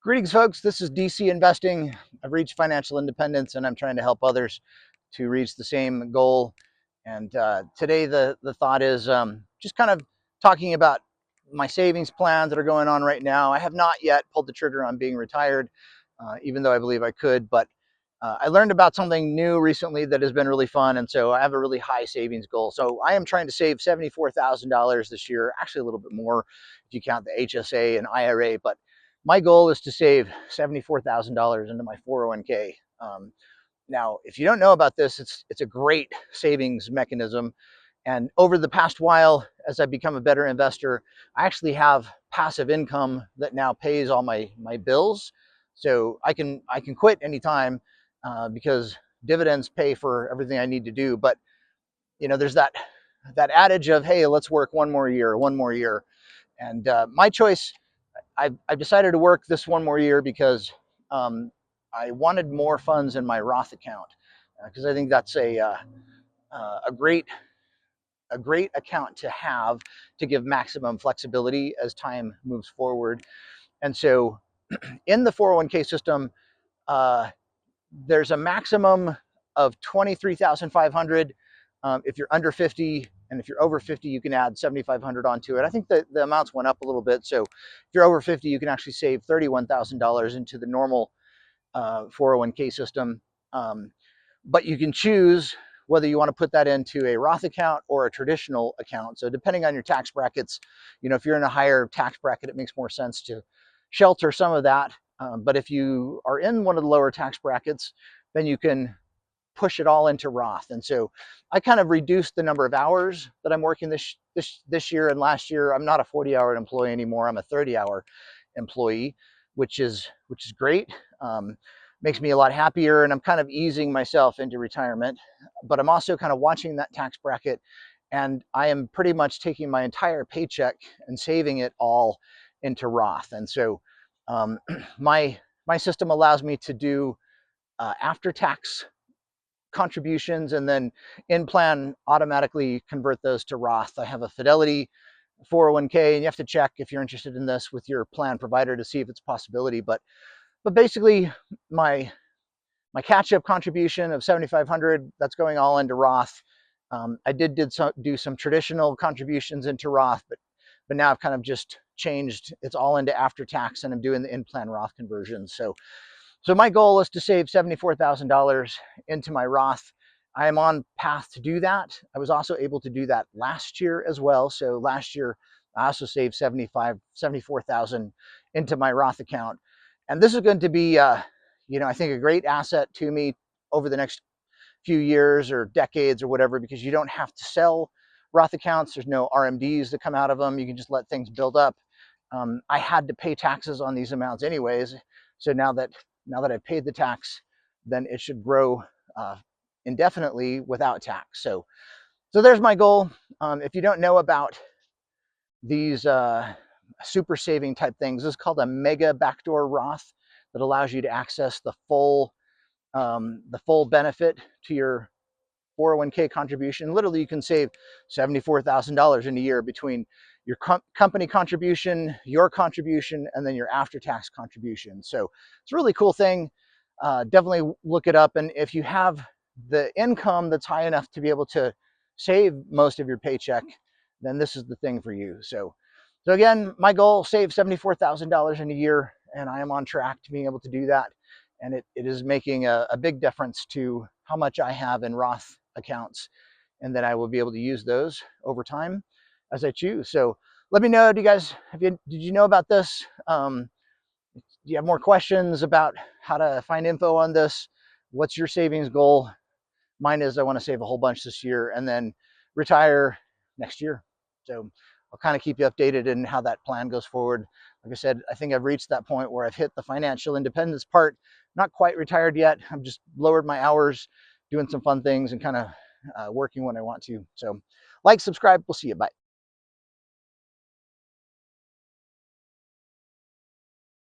Greetings, folks. This is DC Investing. I've reached financial independence and I'm trying to help others to reach the same goal. And today the thought is just kind of talking about my savings plans that are going on right now. I have not yet pulled the trigger on being retired, even though I believe I could. But I learned about something new recently that has been really fun. And so I have a really high savings goal. So I am trying to save $74,000 this year, actually a little bit more if you count the HSA and IRA. But my goal is to save $74,000 into my 401k. Now, if you don't know about this, it's a great savings mechanism. And over the past while, as I've become a better investor, I actually have passive income that now pays all my bills. So I can quit anytime because dividends pay for everything I need to do. But you know, there's that adage of, hey, let's work one more year. And my choice, I've decided to work this one more year because I wanted more funds in my Roth account because I think that's a great account to have to give maximum flexibility as time moves forward. And so in the 401k system, there's a maximum of 23,500 if you're under 50, and if you're over 50, you can add 7,500 onto it. I think the amounts went up a little bit. So if you're over 50, you can actually save $31,000 into the normal 401k system. But you can choose whether you want to put that into a Roth account or a traditional account. So depending on your tax brackets, you know, if you're in a higher tax bracket, it makes more sense to shelter some of that. But if you are in one of the lower tax brackets, then you can push it all into Roth. And so I kind of reduced the number of hours that I'm working this year and last year. I'm not a 40-hour employee anymore. I'm a 30-hour employee, which is great. Makes me a lot happier, and I'm kind of easing myself into retirement. But I'm also kind of watching that tax bracket, and I am pretty much taking my entire paycheck and saving it all into Roth. And so my system allows me to do after-tax contributions, and then in plan automatically convert those to Roth. I have a Fidelity 401k, and you have to check if you're interested in this with your plan provider to see if it's a possibility. But basically, my catch-up contribution of 7,500, that's going all into Roth. I did do some traditional contributions into Roth, but now I've kind of just changed. It's all into after tax, and I'm doing the in-plan Roth conversion. So my goal is to save $74,000 into my Roth. I am on path to do that. I was also able to do that last year as well. So last year, I also saved $74,000 into my Roth account. And this is going to be, you know, I think a great asset to me over the next few years or decades or whatever, because you don't have to sell Roth accounts. There's no RMDs that come out of them. You can just let things build up. I had to pay taxes on these amounts anyways. So now that I've paid the tax, then it should grow indefinitely without tax. So there's my goal. If you don't know about these super saving type things, this is called a Mega Backdoor Roth that allows you to access the full benefit to your 401k contribution. Literally, you can save $74,000 in a year between your company contribution, your contribution, and then your after-tax contribution. So it's a really cool thing. Definitely look it up. And if you have the income that's high enough to be able to save most of your paycheck, then this is the thing for you. So again, my goal, save $74,000 in a year, and I am on track to being able to do that. And it is making a big difference to how much I have in Roth accounts, and then I will be able to use those over time as I choose. So let me know, did you know about this? Do you have more questions about how to find info on this? What's your savings goal? Mine is I want to save a whole bunch this year and then retire next year. So I'll kind of keep you updated in how that plan goes forward. Like I said, I think I've reached that point where I've hit the financial independence part. Not quite retired yet. I've just lowered my hours, doing some fun things, and kind of working when I want to. So like, subscribe. We'll see you. Bye.